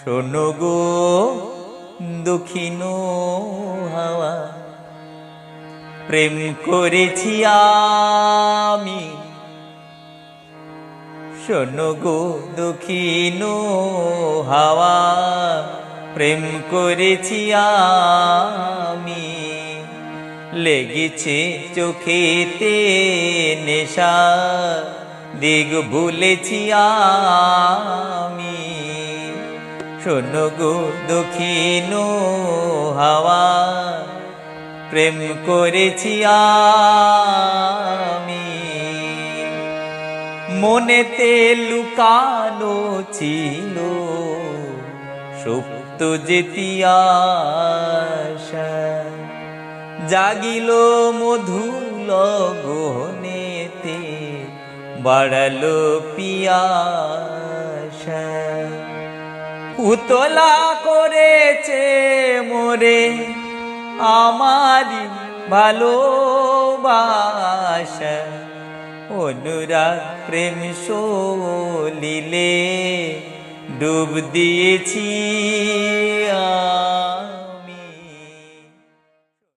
শোনো গো দক্ষিণ হাওয়া, প্রেম করেছি আমি। শোনো গো দক্ষিণ হাওয়া, প্রেম করেছি আমি। লেগেছে চোখেতে নেশা, দিগ ভুলেছি আমি। শোনো গো দক্ষিণ হাওয়া, প্রেম করেছি আমি। মনেতে লুকানো ছিল সুপ্ত যেতি আশা, জাগিল মধুল গহনেতে বাড়ালো পিয়াসা। উতলা করেছে মোরে আমারি ভালোবাসা, অনুরাগ প্রেম সলিলে ডুব দিয়েছি